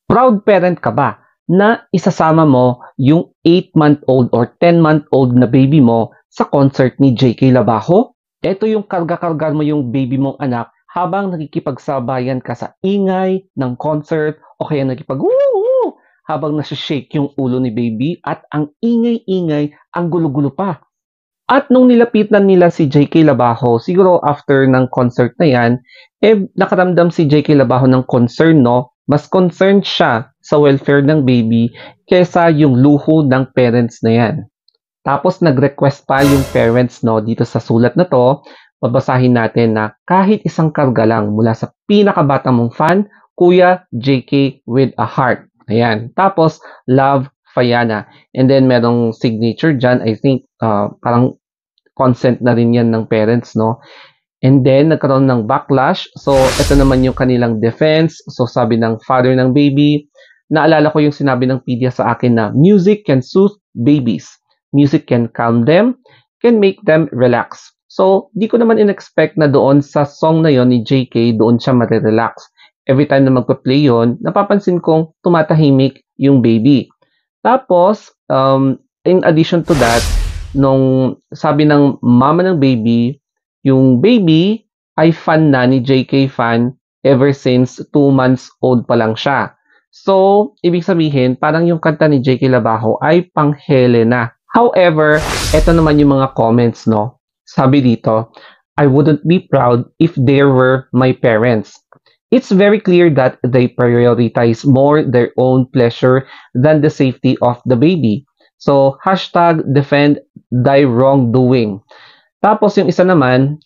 Proud parent ka ba na isasama mo yung 8-month-old or 10-month-old na baby mo sa concert ni JK Labajo? Eto yung karga-karga mo yung baby mong anak habang nakikipagsabayan ka sa ingay ng concert o kaya nakipag-woo habang nasa-shake yung ulo ni baby at ang ingay-ingay, ang gulo-gulo pa. At nung nilapitan nila si JK Labajo, siguro after ng concert na yan, nakaramdam si JK Labajo ng concern, no? Mas concerned siya sa welfare ng baby kesa yung luho ng parents na yan. Tapos nag-request pa yung parents, no, dito sa sulat na to, babasahin natin na kahit isang karga lang mula sa pinakabata mong fan, Kuya JK with a heart. Ayan. Tapos, love, Fayana. And then, merong signature dyan. I think, parang consent na rin yan ng parents, no? And then, nagkaroon ng backlash. So, ito naman yung kanilang defense. So, sabi ng father ng baby, naalala ko yung sinabi ng pedia sa akin na music can soothe babies. Music can calm them, can make them relax. So, di ko naman in-expect na doon sa song na yon ni JK, doon siya marirelax. Every time na magpa-play yon, napapansin kong tumatahimik yung baby. Tapos, in addition to that, nung sabi ng mama ng baby, yung baby ay fan na ni JK fan ever since 2 months old pa lang siya. So, ibig sabihin, parang yung kanta ni JK Labajo ay panghele na. However, eto naman yung mga comments, no? Sabi dito, I wouldn't be proud if they were my parents. It's very clear that they prioritize more their own pleasure than the safety of the baby. So, hashtag defend thy wrongdoing. Tapos yung isa naman,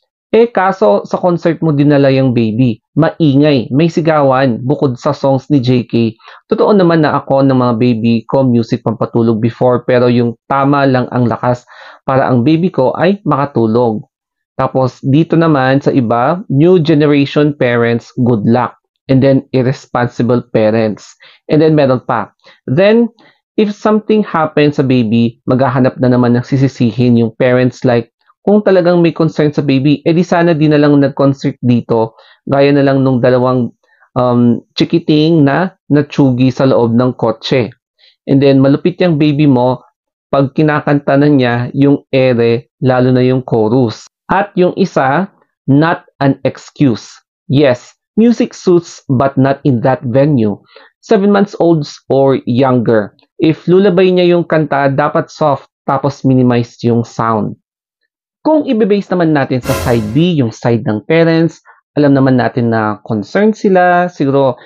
kaso sa concert mo dinala yung baby. Maingay, may sigawan, bukod sa songs ni JK. Totoo naman na ako ng mga baby ko music pampatulog before, pero yung tama lang ang lakas para ang baby ko ay makatulog. Tapos dito naman sa iba, new generation parents, good luck. And then irresponsible parents. And then meron pa. Then, if something happens sa baby, maghahanap na naman ng sisisihin yung parents like, kung talagang may concern sa baby, edi sana di na lang nag-concert dito, gaya na lang nung dalawang chikiting na natsugi sa loob ng kotse. And then, malupit yung baby mo, pag kinakanta na niya yung ere, lalo na yung chorus. At yung isa, not an excuse. Yes, music suits but not in that venue. 7 months olds or younger. If lulabay niya yung kanta, dapat soft tapos minimize yung sound. Kung i-base naman natin sa side B, yung side ng parents, alam naman natin na concerned sila, siguro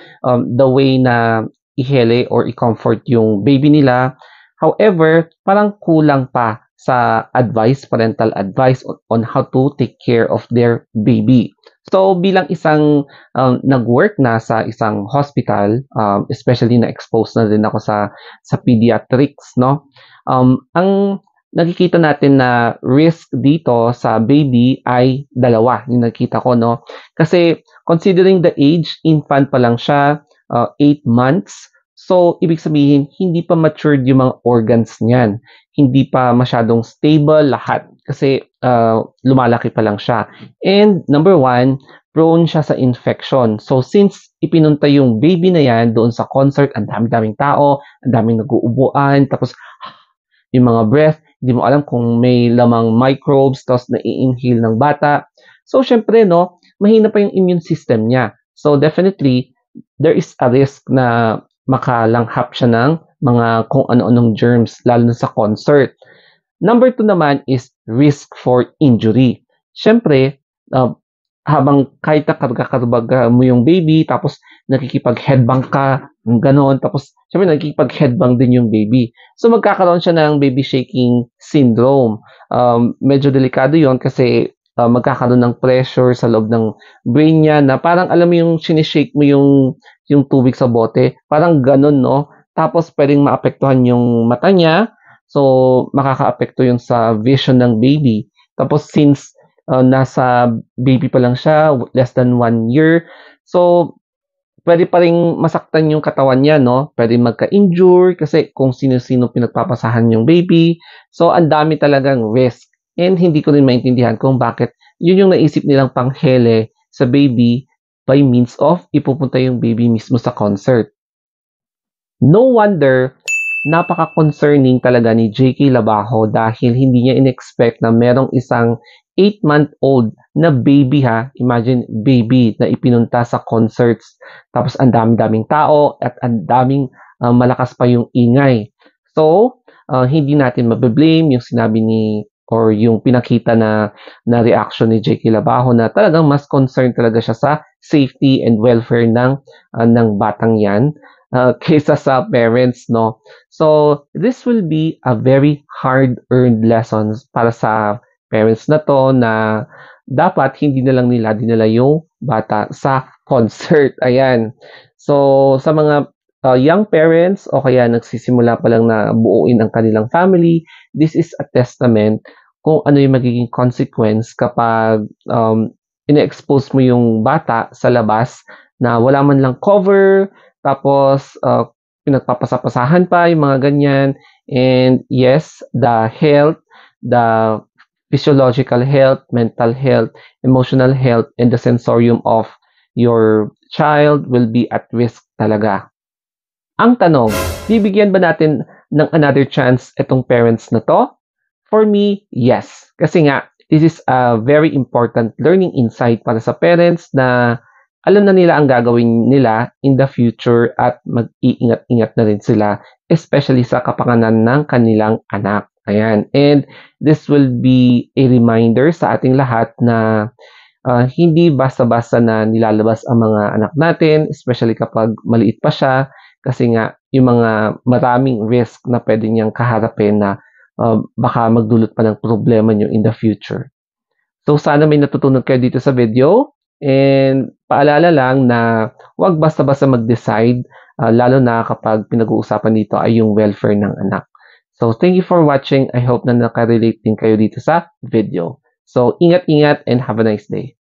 the way na ihele or i-comfort yung baby nila. However, parang kulang pa sa advice, parental advice on how to take care of their baby. So bilang isang nag-work na sa isang hospital, especially na-expose na din ako sa pediatrics, no? Ang nakikita natin na risk dito sa baby ay dalawa, yung nakita ko, no? Kasi considering the age, infant pa lang siya, 8 months. So, ibig sabihin, hindi pa matured yung mga organs niyan. Hindi pa masyadong stable lahat kasi lumalaki pa lang siya. And number one, prone siya sa infection. So, since ipinunta yung baby na yan doon sa concert, ang dami-daming tao, ang daming nag-uubuan, tapos yung mga breath, hindi mo alam kung may lamang microbes, tapos na-inhale ng bata. So, syempre, no, mahina pa yung immune system niya. So, definitely, there is a risk na makalanghap siya ng mga kung ano-anong germs, lalo na sa concert. Number 2 naman is risk for injury. Siyempre, habang kahit nakarga-karga mo yung baby, tapos nakikipag-headbang ka, ganon, tapos siyempre nakikipag-headbang din yung baby. So magkakaroon siya ng baby shaking syndrome. Medyo delikado yon kasi magkakaroon ng pressure sa loob ng brain niya na parang alam mo yung sinishake mo yung tubig sa bote, parang ganon, no? Tapos pwedeng maapektuhan yung mata niya, so makakaapekto yung sa vision ng baby. Tapos since nasa baby pa lang siya, less than 1 year, so pwede pa ring masaktan yung katawan niya, no? Pwede magka-injure kasi kung sino-sino pinagpapasahan yung baby. So, ang dami talagang risk. And hindi ko rin maintindihan kung bakit yun yung naisip nilang panghele sa baby by means of ipupunta yung baby mismo sa concert. No wonder napaka-concerning talaga ni JK Labajo dahil hindi niya in-expect na merong isang 8-month-old na baby ha. Imagine, baby na ipinunta sa concerts. Tapos ang dami-daming tao at ang daming malakas pa yung ingay. So, hindi natin mabe-blame yung sinabi ni or yung pinakita na reaction ni JK Labajo na talagang mas concerned talaga siya sa safety and welfare ng batang yan kaysa sa parents, no? So, this will be a very hard-earned lessons para sa parents na to na dapat hindi na lang nila dinala yung bata sa concert. Ayan. So, sa mga young parents o kaya nagsisimula pa lang na buuin ang kanilang family, this is a testament kung ano yung magiging consequence kapag ine-expose mo yung bata sa labas na wala man lang cover, tapos pinagpapasapasahan pa yung mga ganyan. And yes, the health, the physiological health, mental health, emotional health, and the sensorium of your child will be at risk talaga. Ang tanong, bibigyan ba natin ng another chance itong parents na to? For me, yes. Kasi nga, this is a very important learning insight para sa parents na alam na nila ang gagawin nila in the future at mag-iingat-ingat na rin sila, especially sa kapanganan ng kanilang anak. Ayan. And this will be a reminder sa ating lahat na hindi basta-basta na nilalabas ang mga anak natin, especially kapag maliit pa siya, kasi nga yung mga maraming risk na pwede niyang kaharapin na baka magdulot pa ng problema niyo in the future. So sana may natutunan kayo dito sa video and paalala lang na huwag basta-basta mag-decide lalo na kapag pinag-uusapan dito ay yung welfare ng anak. So thank you for watching. I hope na nakarelate din kayo dito sa video. So ingat-ingat and have a nice day.